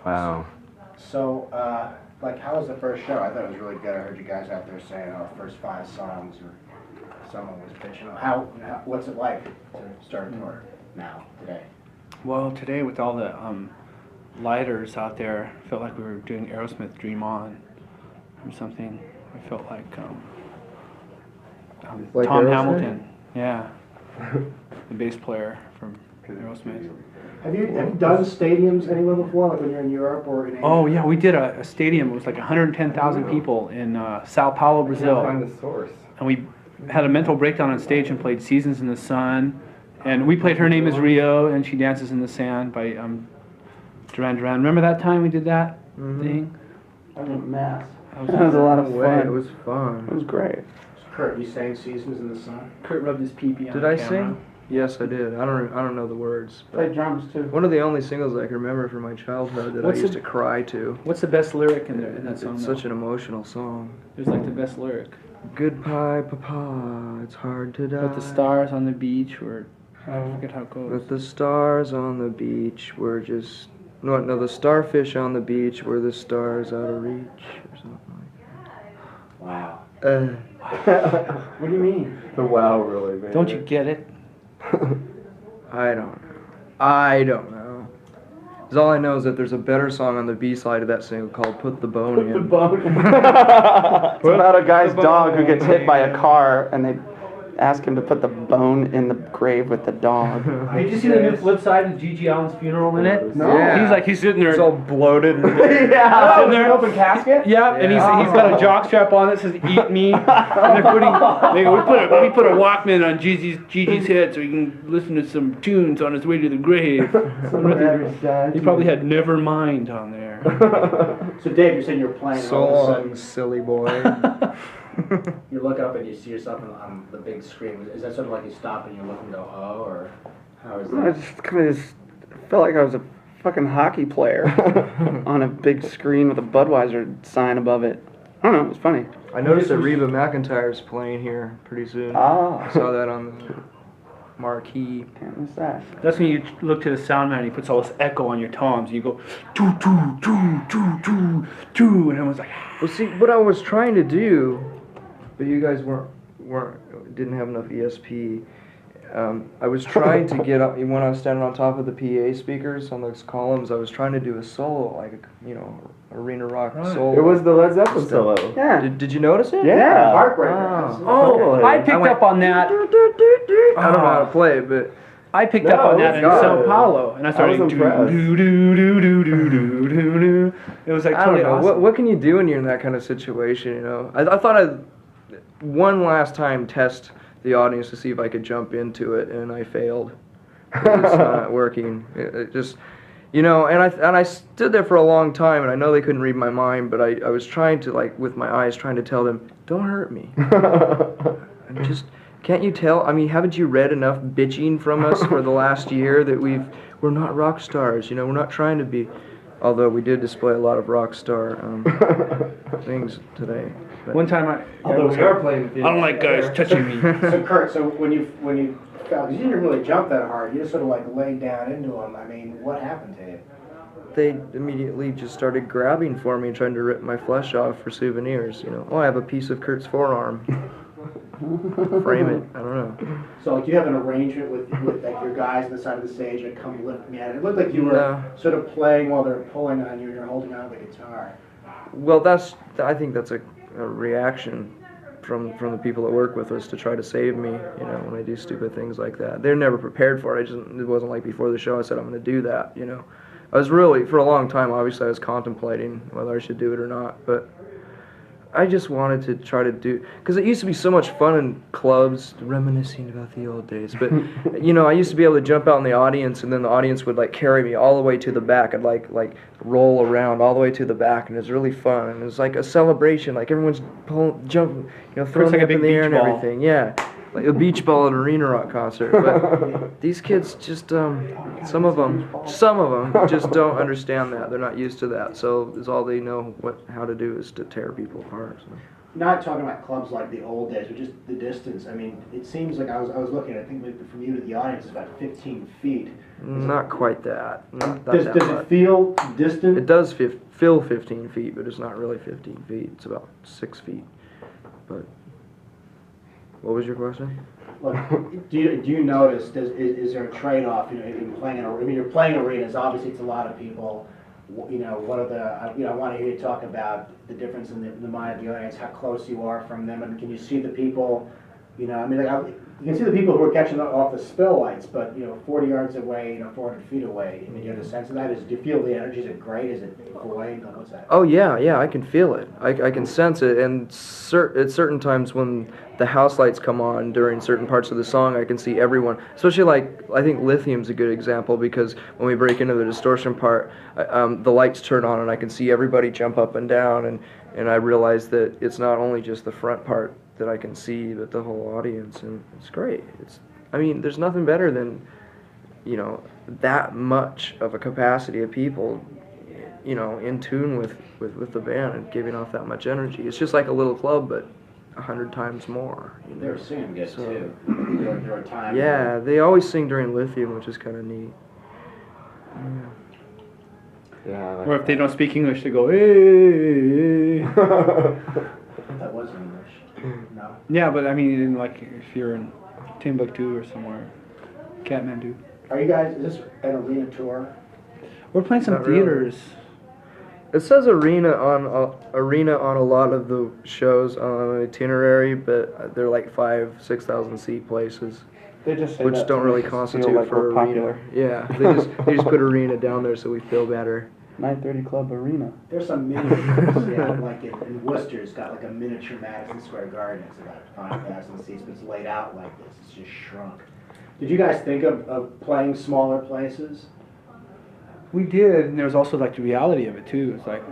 Wow. So, like, how was the first show? I thought it was really good. I heard you guys out there saying, oh, first 5 songs, or someone was pitching. What's it like to start a tour now, today? Well, today with all the lighters out there, I felt like we were doing Aerosmith Dream On or something. I felt like Like Tom Aerosmith? Hamilton, yeah, the bass player from Aerosmith. Have you done stadiums anywhere before, like when you're in Europe or in Asia? Oh yeah, we did a stadium. It was like 110,000 people in Sao Paulo, Brazil. Find the source. And we had a mental breakdown on stage and played Seasons in the Sun. And we played Her Name is Rio and She Dances in the Sand by Duran Duran. Remember that time we did that thing? That was a mess. That That was a lot of No way, fun. it was fun. It was great. Kurt, you sang Seasons in the Sun? Kurt rubbed his pee-pee on Did the I camera. sing? Yes, I did. I don't know the words. But Played drums too. one of the only singles I can remember from my childhood that What's I used the- to cry to. What's the best lyric in that song? It's though? such an emotional song. It was like the best lyric. Goodbye, Papa. It's hard to die. But the stars on the beach were, I forget how it goes. But the stars on the beach were just no. The starfish on the beach were the stars out of reach or something Wow. like that. What do you mean? The wow really made Don't you get it? I don't know. 'Cause all I know is that there's a better song on the B side of that single called "Put the Bone In." It's about a guy's dog who gets hit by a car, and they ask him to put the bone in the grave with the dog. Did you see the new flip side of Gigi Allen's funeral in it? No. Yeah. He's sitting there. It's all bloated. And Yeah. Sitting there. Open casket? Yeah, and he's got a jock strap on that says "Eat Me." And we put a Walkman on Gigi's head so he can listen to some tunes on his way to the grave. He probably had "Nevermind" on there. So, Dave, you're saying you're playing, and so all of a long, sudden silly boy. you look up and you see yourself on the big screen. Is that sort of like you stop and you look and go, oh, or how is I that? just kind of felt like I was a fucking hockey player on a big screen with a Budweiser sign above it. I don't know, it was funny. I noticed that Reba McEntire's playing here pretty soon. Ah. I saw that on the marquee. Can't miss that. That's when you look to the sound man and he puts all this echo on your toms and you go doo doo doo doo doo doo, and everyone's like, Well, see, what I was trying to do, but you guys didn't have enough ESP. I was trying to get up when I was standing on top of the PA speakers on those columns. I was trying to do a solo, like arena rock solo. It was the Led Zeppelin solo. Yeah. Did you notice it? Yeah. Heartbreaker. oh, I picked up on that. I don't know how to play it, but I picked up on that in God. Sao Paulo, and I started was do impressed. do do do do do do do do. It was like I don't totally know. awesome. What can you do when you're in that kind of situation? You know, I thought I'd one last time test the audience to see if I could jump into it, and I failed. It's not working. It just, and I stood there for a long time, and I know they couldn't read my mind, but I was trying to, like, with my eyes, trying to tell them, don't hurt me. And just, can't you tell? I mean, haven't you read enough bitching from us for the last year that we're not rock stars, we're not trying to be, although we did display a lot of rock star things today. But One time although we are playing I don't like guys touching me. So, Kurt, when you fell, 'cause you didn't really jump that hard. You just sort of like laid down into them. I mean, what happened to you? They immediately just started grabbing for me, trying to rip my flesh off for souvenirs. Oh, I have a piece of Kurt's forearm. Frame it. I don't know. So, like, you have an arrangement with like your guys on the side of the stage that come lift me out. It looked like you were No. sort of playing while they're pulling on you and you're holding on to the guitar. Well, I think that's a reaction from the people that work with us to try to save me. When I do stupid things like that, they're never prepared for it. It wasn't like before the show I said I'm going to do that. I was really, for a long time, obviously I was contemplating whether I should do it or not, but I just wanted to try to do, because it used to be so much fun in clubs, reminiscing about the old days, but, I used to be able to jump out in the audience, and then the audience would, like, carry me all the way to the back. I'd, like roll around all the way to the back, and it was really fun, and it was like a celebration, like, everyone's jumping, throwing like me a up big in the air beach and ball. everything, yeah. Like a beach ball at an arena rock concert, but these kids just, some of them just don't understand that. They're not used to that, so all they know how to do is to tear people apart. So. not talking about clubs like the old days, but just the distance. I mean, it seems like I was looking. I think maybe from you to the audience is about 15 feet. Not quite that. Not Does that it much. feel distant? It does feel 15 feet, but it's not really 15 feet. It's about 6 feet. But what was your question? Look, do you notice? Is there a trade-off? You know, in playing in, I mean, you're playing arenas. Obviously, it's a lot of people. You know, what are the? You know, I want to hear you talk about the difference in the mind of the audience, how close you are from them, and can you see the people? You know, I mean, you can see the people who are catching off the spill lights, but 40 yards away, 400 feet away. I mean, you have a sense of that. Do you feel the energy? Is it great? Is it void? What's that? Oh yeah, I can feel it. I can sense it, and at certain times when the house lights come on during certain parts of the song, I can see everyone. Especially like I think Lithium's a good example because when we break into the distortion part, the lights turn on and I can see everybody jump up and down, and I realize that it's not only just the front part that I can see, but the whole audience, and it's great. I mean, there's nothing better than that much of a capacity of people, in tune with the band and giving off that much energy. It's just like a little club, but 100 times more. They were singing good too. There were times. Yeah, they always sing during Lithium, which is kind of neat. Yeah. Or if they don't speak English, they go, hey. That was English. No. Yeah, but I mean, like if you're in Timbuktu or somewhere, Kathmandu. Are you guys? Is this an arena tour? We're playing some Not really. theaters. It says arena on a lot of the shows on the itinerary, but they're like 5,000-6,000 seat places, They just say which that don't to really make us feel constitute like for we're arena. popular. Yeah, they just put arena down there so we feel better. 9:30 Club Arena. There's some mini, like in Worcester, it's got like a miniature Madison Square Garden. It's about 5,000 seats, but it's laid out like this. It's just shrunk. Did you guys think of playing smaller places? We did, and there was also like the reality of it too. It's like,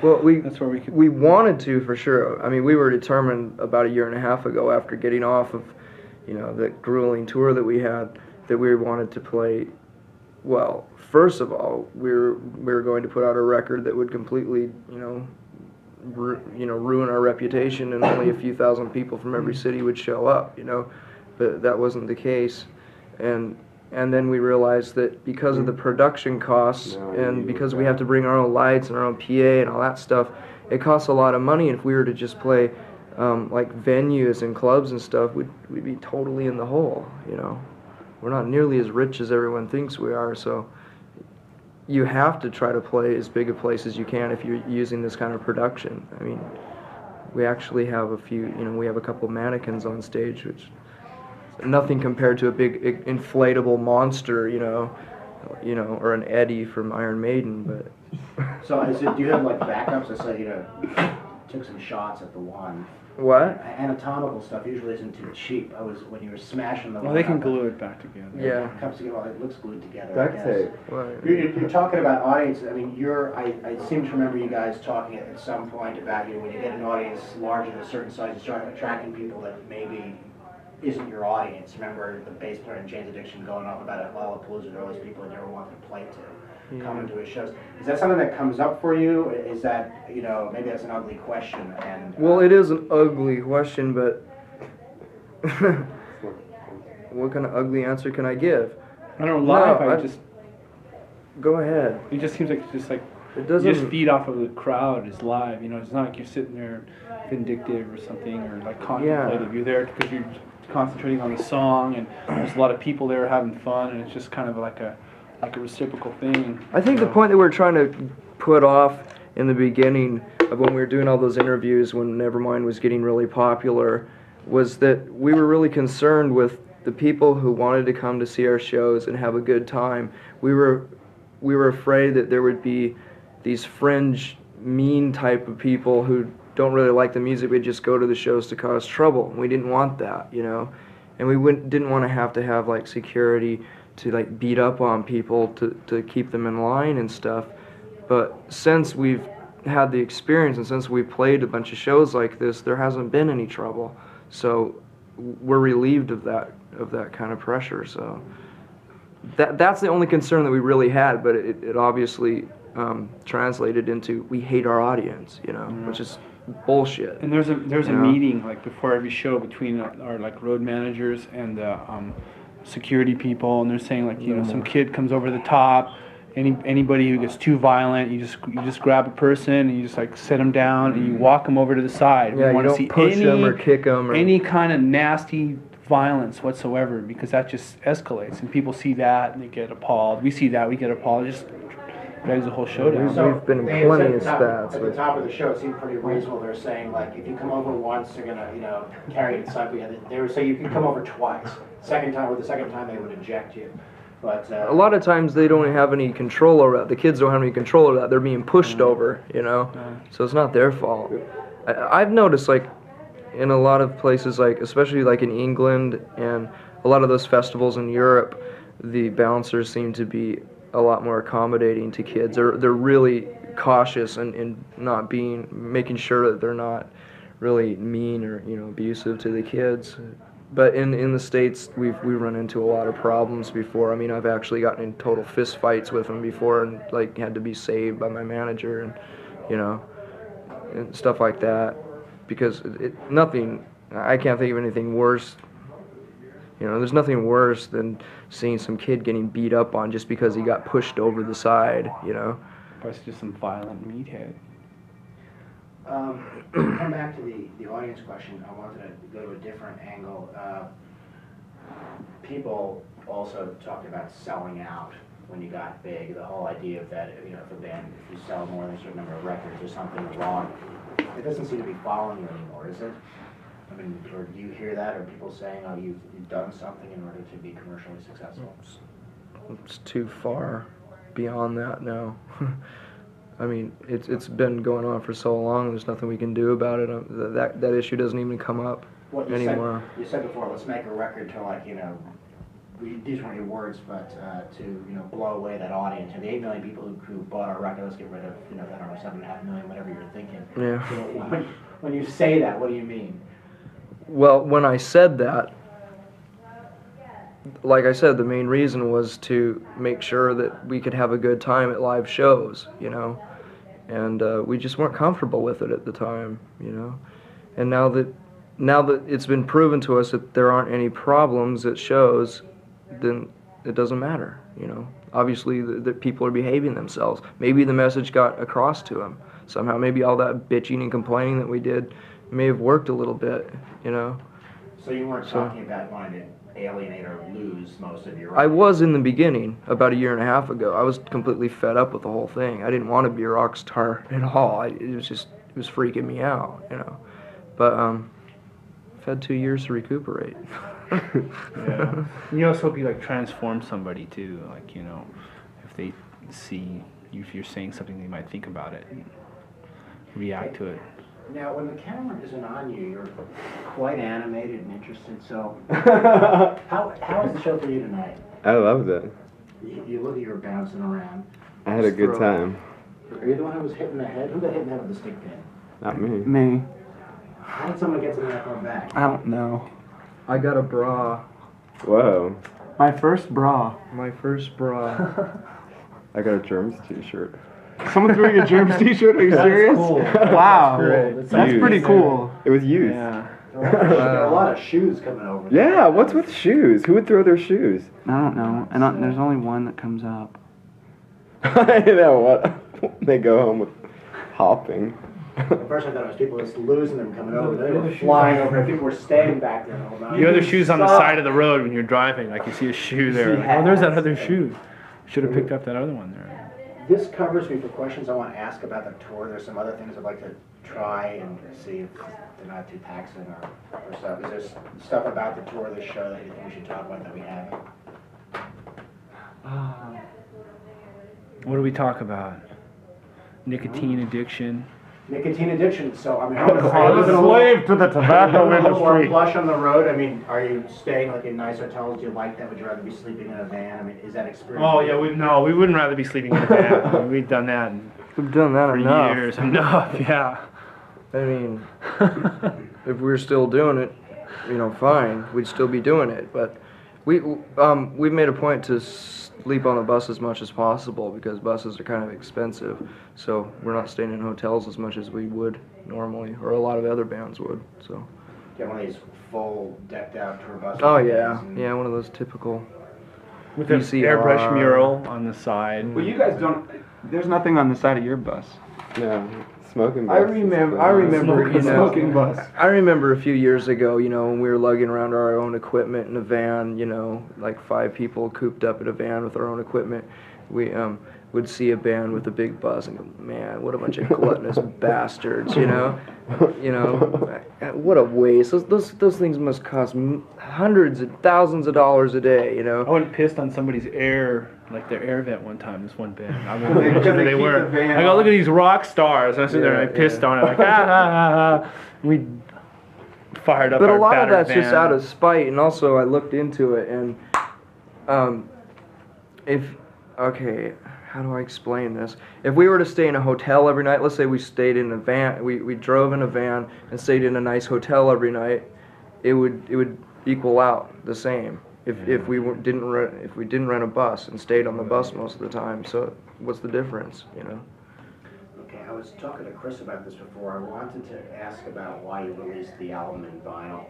Well, that's where we could. we wanted to for sure. I mean, we were determined about a year and a half ago after getting off of, the grueling tour that we had, that we wanted to play. Well, first of all, we were going to put out a record that would completely, ruin our reputation, and only a few thousand people from every city would show up. But that wasn't the case, and then we realized that because of the production costs and because we have to bring our own lights and our own PA and all that stuff, it costs a lot of money. And if we were to just play like venues and clubs and stuff, we'd be totally in the hole. We're not nearly as rich as everyone thinks we are, so you have to try to play as big a place as you can if you're using this kind of production. I mean, we actually have we have a couple mannequins on stage, which nothing compared to a big inflatable monster, or an Eddie from Iron Maiden, but. So do you have like backups? I said, took some shots at the one. What? Anatomical stuff usually isn't too cheap. When you were smashing the Well, one they can up, glue it back together. Yeah. It comes together, well, it looks glued together. I Duct guess. tape. Well, You're talking about audience. I mean, I seem to remember you guys talking at some point about when you get an audience larger than a certain size, you start attracting people that maybe isn't your audience. Remember the bass player in Jane's Addiction going off about at Lollapalooza, there are always people that never want to play to, coming to his shows. Is that something that comes up for you? Is that, maybe that's an ugly question? And Well, it is an ugly question, but what kind of ugly answer can I give? I don't know, live, No, I just, Go ahead. it just seems like It you doesn't. just feed off of the crowd. It's live, it's not like you're sitting there vindictive or something, or like contemplative. You're there because you're concentrating on the song, and there's a lot of people there having fun, and it's just kind of like a reciprocal thing. I think the point that we're trying to put off in the beginning of when we were doing all those interviews when Nevermind was getting really popular was that we were really concerned with the people who wanted to come to see our shows and have a good time. We were afraid that there would be these fringe, mean type of people who don't really like the music, but just go to the shows to cause trouble. We didn't want that, and we didn't want to have like security to like beat up on people to keep them in line and stuff. But since we've had the experience and since we've played a bunch of shows like this, there hasn't been any trouble. So we're relieved of that kind of pressure. So that's the only concern that we really had, but it obviously translated into we hate our audience, which is bullshit. And there's a Yeah. meeting like before every show between our like road managers and the security people, and they're saying like some kid comes over the top. Anybody who gets too violent, you just grab a person and you just like sit them down and you walk them over to the side. Yeah, we you want to don't see push them or kick them or any kind of nasty violence whatsoever, because that just escalates and people see that and they get appalled. We see that, we get appalled. It just drags the whole show down. We've been in they had plenty said of spats, at the but- top of the show, it seemed pretty reasonable. They're saying like, if you come over once, they're gonna, carry it inside. They were saying you can come over twice. The second time they would eject you. But a lot of times they don't have any control over that. The kids don't have any control over that. They're being pushed over, So it's not their fault. I've noticed, like, in a lot of places, like, especially like in England and a lot of those festivals in Europe, the bouncers seem to be a lot more accommodating to kids. They're really cautious and not making sure that they're not really mean or, abusive to the kids. But in the States, we've run into a lot of problems before. I mean, I've actually gotten in total fist fights with them before and, like, had to be saved by my manager and, and stuff like that. Because I can't think of anything worse. There's nothing worse than seeing some kid getting beat up on just because he got pushed over the side, Plus just some violent meathead. come back to the audience question. I wanted to go to a different angle. People also talked about selling out when you got big. The whole idea of that, if a band, if you sell more than a certain number of records, there's something wrong. It doesn't seem to be following you anymore, is it? I mean, or do you hear that? Or people saying, oh, you've done something in order to be commercially successful? It's too far beyond that now. I mean, it's been going on for so long. There's nothing we can do about it. That issue doesn't even come up anymore. You said before, let's make a record to, like, these weren't your words, but to blow away that audience. And the 8 million people who bought our record, let's get rid of I don't know, 7.5 million, whatever you're thinking. Yeah. So when you say that, what do you mean? Well, when I said that, like I said, the main reason was to make sure that we could have a good time at live shows, and we just weren't comfortable with it at the time, and now that it's been proven to us that there aren't any problems at shows, then it doesn't matter, Obviously, that people are behaving themselves. Maybe the message got across to them somehow. Maybe all that bitching and complaining that we did may have worked a little bit, So you weren't talking about wanting to alienate or lose most of your... I was in the beginning, about a year and a half ago. I was completely fed up with the whole thing. I didn't want to be a rock star at all. It was freaking me out, But I've had 2 years to recuperate. Yeah. You also hope you like transform somebody too, like if they see you, if you're saying something, they might think about it and react to it. Now, when the camera isn't on you, you're quite animated and interested. So, how is the show for you tonight? I loved it. You look like you were bouncing around. I had a good time. Are you the one who was hitting the head? Who got hit in the head with the stick pin? Not me. Me. How did someone get something like that back? I don't know. I got a bra. Whoa. My first bra. My first bra. I got a Germs t-shirt. Someone's wearing a Germs t-shirt? Are you serious? cool. Wow. That's That's Used. pretty cool. It was used. Yeah. There are a lot of shoes coming over. Yeah, what's with shoes? Who would throw their shoes? I don't know. And there's only one that comes up. I know what. They go home with hopping. At first I thought it was people just losing them coming over. They were flying over and people were standing back there the whole time. The other shoe's on the side of the road when you're driving, like you see a shoe there. Like, oh, there's that other shoe. Should have picked up that other one there. This covers me for questions I want to ask about the tour. There's some other things I'd like to try and see if they're not too taxing or stuff. Is there stuff about the tour, the show that you think we should talk about that we haven't? What do we talk about? Nicotine addiction. Nicotine addiction. So I mean, Slave to the tobacco or flush on the road. I mean, are you staying like in nice hotels? Do you like that? Would you rather be sleeping in a van? I mean, is that experience? Oh yeah, we wouldn't rather be sleeping in a van. I mean, we've done that We've done that for enough. years. Enough, yeah. I mean, if we were still doing it, fine, we'd still be doing it. But We've made a point to sleep on the bus as much as possible because buses are kind of expensive. So we're not staying in hotels as much as we would normally, or a lot of other bands would. So. Get one of these full decked out tour buses. Oh yeah, yeah, one of those typical. With an PCR. airbrush mural on the side. Well, you guys don't. There's nothing on the side of your bus. Yeah, smoking bus. I remember, you know, Smoking bus. I remember a few years ago, you know, when we were lugging around our own equipment in a van, you know, like 5 people cooped up in a van with our own equipment. We would see a band with a big bus and go, man, what a bunch of gluttonous bastards, you know? You know, what a waste. Those things must cost hundreds of thousands of dollars a day, you I know? went pissed on somebody's their air vent one time, this one band. I They- won't mention who they they keep were. the van I go, look on. at these rock stars. And I sit there and I Yeah, pissed yeah. on it, like, ah. We fired up But our a lot of battered that's just van. out of spite, and also I looked into it, and okay, how do I explain this? If we were to stay in a hotel every night, let's say we stayed in a van, we drove in a van and stayed in a nice hotel every night, it would equal out the same. If we didn't rent a bus and stayed on the bus most of the time. So what's the difference, you know? Okay, I was talking to Chris about this before. I wanted to ask about why you released the album in vinyl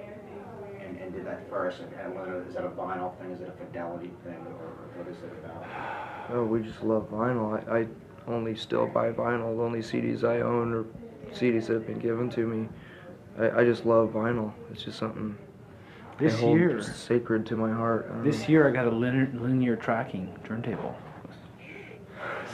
and did that first. And whether is that a vinyl thing, is it a fidelity thing, or what is it about? Oh, we just love vinyl. I only still buy vinyl. The only CDs I own are CDs that have been given to me. I just love vinyl. It's just something This I hold year, sacred to my heart. I don't this know. year I got a linear tracking turntable.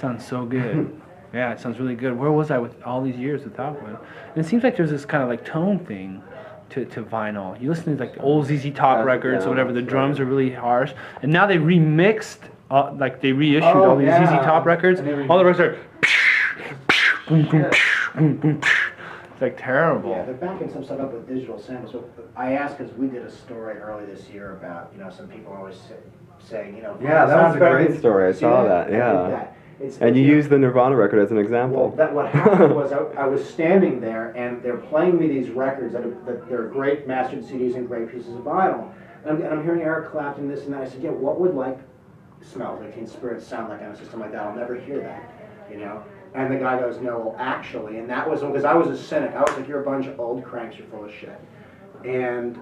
Sounds so good. Yeah, it sounds really good. Where was I with all these years without one? And it seems like there's this kind of like tone thing to vinyl. You listen to like the old ZZ Top records or whatever, the drums are really harsh. And now they remixed, like they reissued all these ZZ Top records. All the records are boom, boom, boom, boom. It's like terrible. Yeah, they're backing some stuff up with digital samples. So I asked because we did a story early this year about, you know, some people always saying, you know, Yeah, that was a great story. I saw that. I did Yeah. that. It's, And you used the Nirvana record as an Well, example. what happened was I was standing there and they're playing me these records that they're great mastered CDs and great pieces of vinyl. And I'm hearing Eric Clapton, this and that. I said, yeah, what would like Smells Like Teen Spirit sound like on a system like that? I'll never hear that, you know? And the guy goes, no, well, actually, and that was, because I was a cynic. I was like, you're a bunch of old cranks, you're full of shit. And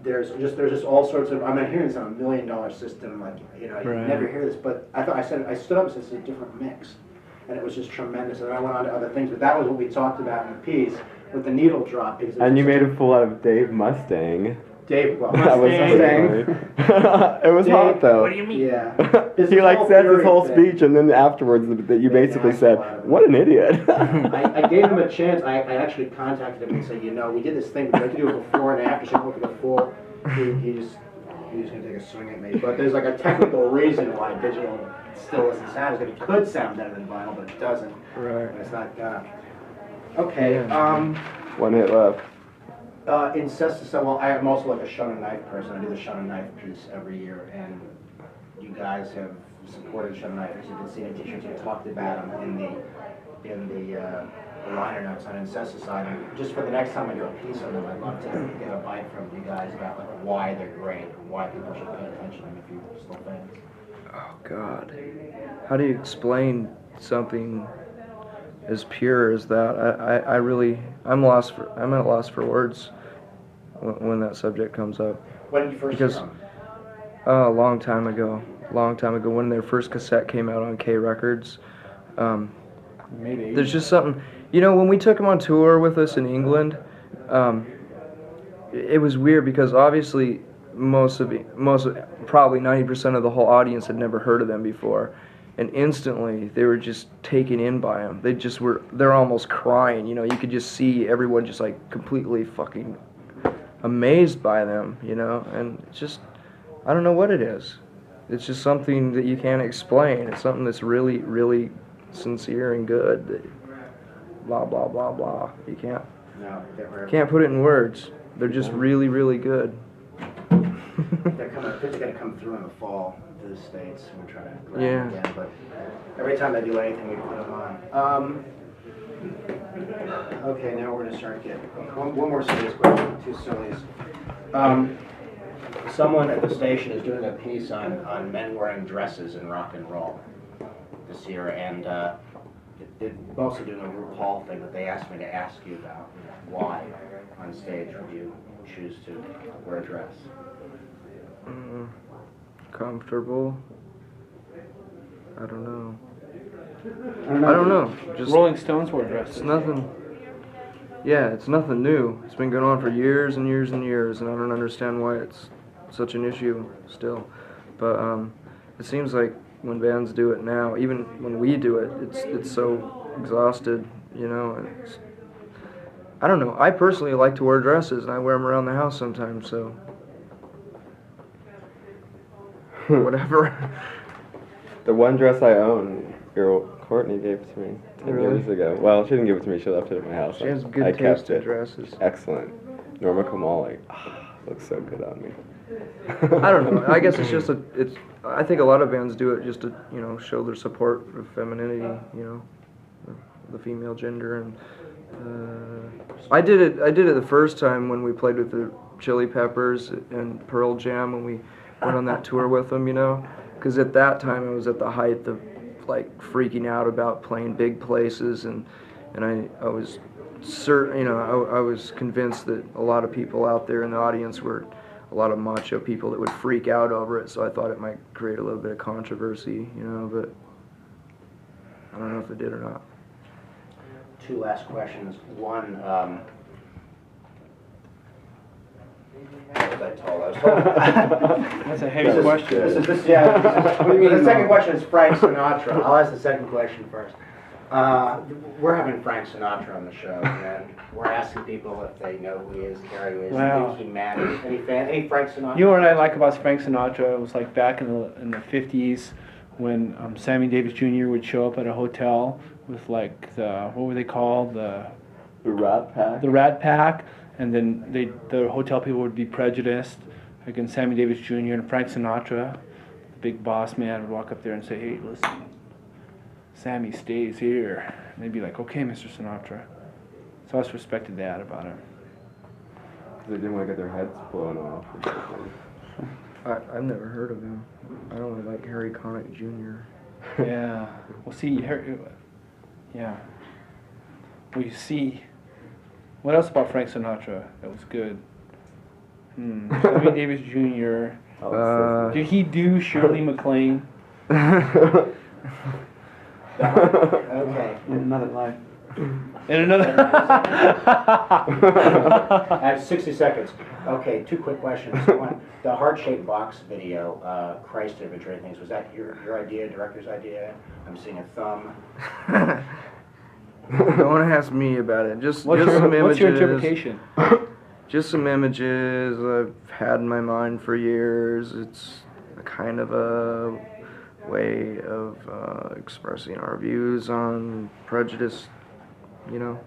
there's just all sorts of, I'm not hearing this on $1 million system, like, you know, you Right. never hear this, but I stood up and said, this is a different mix. And it was just tremendous, and I went on to other things, but that was what we talked about in the piece, with the needle drop. Because it was And you just made such a fool out of Dave Mustang. Dave, well, That was Mustang. funny. It was Dave, hot though. What do you mean? Yeah. He like said his whole Fury thing. speech, and then afterwards that you They basically asked said, a lot of it. "What an idiot." I gave him a chance. I actually contacted him and said, you know, we did this thing, we had to do it before and after, so we could full. He was gonna take a swing at me. But there's like a technical reason why digital still doesn't sound as good. It could sound better than vinyl, but it doesn't. Right. And it's not gonna. Okay, One hit left. Incesticide, well, I'm also like a Shun and Knife person. I do the Shun and Knife piece every year, and you guys have supported Shun and Knife. You've been seeing t-shirts, you talked about them in the liner notes on Incesticide. And just for the next time I do a piece on them, I'd love to get a bite from you guys about like why they're great, and why people should pay attention to them if you're still fans. Oh God, how do you explain something as pure as that? I'm at a loss for words when that subject comes up. When did you first Because- hear them? A long time ago, when their first cassette came out on K Records. Maybe. There's just something, you know, when we took them on tour with us in England, it was weird because obviously probably 90% of the whole audience had never heard of them before, and instantly they were just taken in by them. They're almost crying, you know. You could just see everyone just like completely fucking amazed by them, you know. And it's just, I don't know what it is. It's just something that you can't explain. It's something that's really, really sincere and good. That blah blah blah blah. You can't put it in words. They're just really, really good. They're gonna come through in the fall to the States. We're trying to grab them again, but every time they do anything, we put them on. Okay, now we're gonna start getting one more serious question. Two sillies. Someone at the station is doing a piece on men wearing dresses in rock and roll this year, and they're mostly doing a RuPaul thing, but they asked me to ask you about why on stage would you choose to wear a dress? Comfortable. I don't know. I don't know. Just Rolling Stones wore dresses. it's nothing. Yeah, it's nothing new. It's been going on for years and years and years, and I don't understand why it's such an issue still. But it seems like when bands do it now, even when we do it, it's so exhausted, you know. I don't know. I personally like to wear dresses, and I wear them around the house sometimes, so whatever. The one dress I own, Courtney gave to me 10 Really? years ago. Well, she didn't give it to me. She left it at my house. She has I good kept taste in it. dresses. Excellent. Norma Kamali. Looks so good on me. I don't know. I guess it's just it's. I think a lot of bands do it just to, you know, show their support of femininity, you know, the female gender. And I did it the first time when we played with the Chili Peppers and Pearl Jam when we went on that tour with them, you know, because at that time I was at the height of like freaking out about playing big places, and I was certain, you know, I was convinced that a lot of people out there in the audience were a lot of macho people that would freak out over it, so I thought it might create a little bit of controversy, you know, but I don't know if it did or not. Two last questions. One, what was I told? I was told. That's a heavy question. This is, yeah. What do you mean, The second no? question is Frank Sinatra. I'll ask the second question first. We're having Frank Sinatra on the show, and we're asking people if they know who he is, care who he is, Wow. think he matters. Any Frank Sinatra? You know what I like about Frank Sinatra? It was like back in the 50s when Sammy Davis Jr. would show up at a hotel with like what were they called? The Rat Pack. The Rat Pack, and then the hotel people would be prejudiced against Sammy Davis Jr. and Frank Sinatra. The big boss man would walk up there and say, "Hey, listen, Sammy stays here." And they'd be like, "Okay, Mr. Sinatra." So I always respected that about him. They didn't want to get their heads blown off or something. I've never heard of him. I only like Harry Connick Jr. Yeah. Well, see, yeah. Well, you see, what else about Frank Sinatra that was good? Sammy Davis Jr. Did he do Shirley MacLaine? Okay. In another life. In another. I have 60 seconds. Okay, two quick questions. One, the heart-shaped box video, Christ imagery things, was that your idea, director's idea? I'm seeing a thumb. Don't want to ask me about it. Just What's some images. your interpretation? Just some images I've had in my mind for years. It's a kind of a way of expressing our views on prejudice, you know.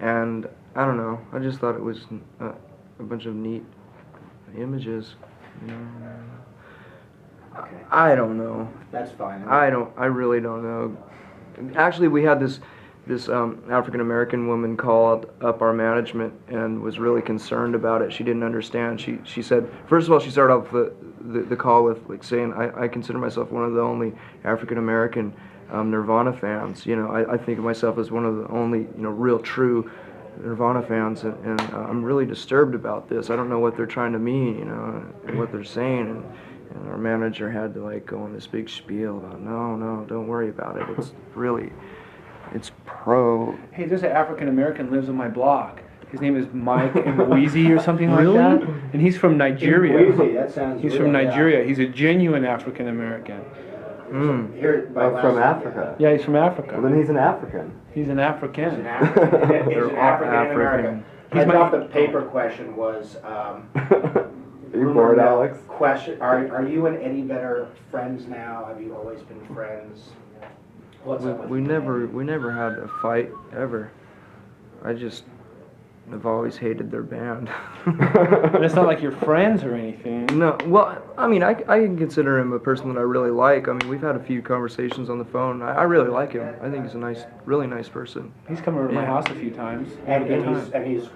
And I don't know. I just thought it was a bunch of neat images. You know. Okay, I don't know. that's fine. I really don't know. Actually, we had this African American woman called up our management and was really concerned about it. She didn't understand. She said, first of all, she started off the call with like saying, I consider myself one of the only African American Nirvana fans. You know, I think of myself as one of the only, you know, real true Nirvana fans, and I'm really disturbed about this. I don't know what they're trying to mean, you know, and what they're saying. And our manager had to like go on this big spiel about, no, don't worry about it. It's pro. Hey, there's an African American lives on my block. His name is Mike Mweezy or something like Really? that. And he's from Nigeria. Easy, that sounds He's real, from yeah. Nigeria. He's a genuine African American. Here, by last From name, Africa. Yeah, he's from Africa. Well, then he's an African. He's an He's African. an African. He's They're an all African African. American. I He's my- thought the paper question was. Are you bored, Alex? Question: Are you and Eddie better friends now? Have you always been friends? What's up with We you, never Eddie? had a fight ever. I've always hated their band. But it's not like you're friends or anything. No, well, I mean, I can consider him a person that I really like. I mean, we've had a few conversations on the phone. I really like him. I think he's a really nice person. He's come over to my Yeah. house a few times. And Had a good he's time. he's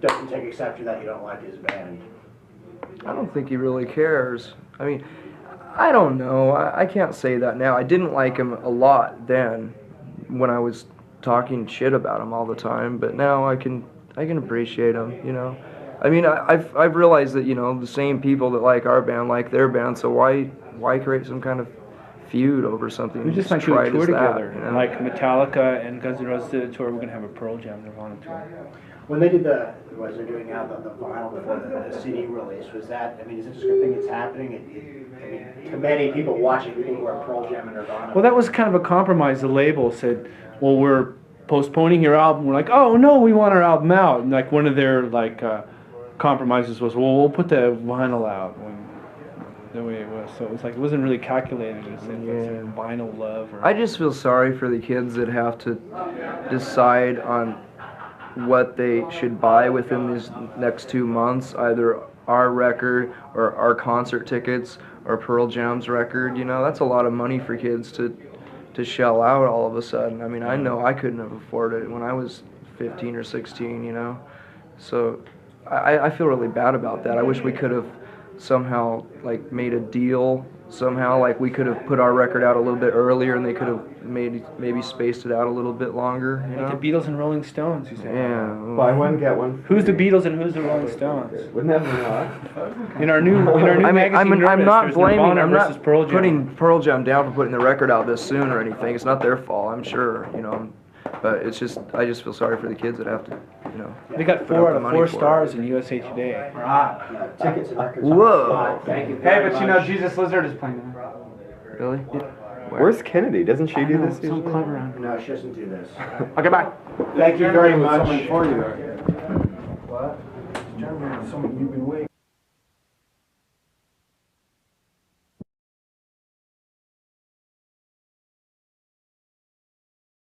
doesn't take exception that you don't like his band. I don't think he really cares. I mean, I don't know. I can't say that now. I didn't like him a lot then, when I was talking shit about him all the time. But now I can appreciate him. You know, I mean, I've realized that, you know, the same people that like our band like their band. So why create some kind of feud over something? We just as might do a trite tour as that, together. you know? Like Metallica and Guns N' Roses did a tour. We're gonna have a Pearl Jam Nirvana tour. When they did what they're doing now, the vinyl before the CD release, was that, I mean, is it just a good thing it's happening? I mean, to many people watching, people who are Pearl Jam and Nirvana. Well, that was kind of a compromise. The label said, "Well, we're postponing your album." We're like, "Oh no, we want our album out." And like one of their compromises was, "Well, we'll put the vinyl out." The way it was, so it was like it wasn't really calculated. It was like vinyl love. Or, I just feel sorry for the kids that have to decide on what they should buy within these next 2 months, either our record or our concert tickets or Pearl Jam's record. You know, that's a lot of money for kids to shell out all of a sudden. I mean, I know I couldn't have afforded it when I was 15 or 16, you know. So I feel really bad about that. I wish we could have somehow like made a deal somehow, like we could have put our record out a little bit earlier and they could have maybe spaced it out a little bit longer, you know? like the Beatles and Rolling Stones, you say. Yeah. Buy one, get one. Who's the Beatles and who's the Rolling Stones? Wouldn't that be odd? In our new magazine, I'm Nervous, not there's blaming, Nirvana I'm versus not Pearl Jam. putting Pearl Jam down for putting the record out this soon or anything. It's not their fault, I'm sure, you know. But it's just, I just feel sorry for the kids that have to, you know. They got put 4 up out the of money 4 for it. stars in USA Today. Tickets and records. Whoa. Thank you Hey, very but you know, much. Jesus Lizard is playing tonight. Really? Where's Kennedy? Doesn't she do this So usually? clever on. No, she doesn't do this. Okay, bye. Thank you very much. Something for you. What? Gentlemen, someone you've been waiting.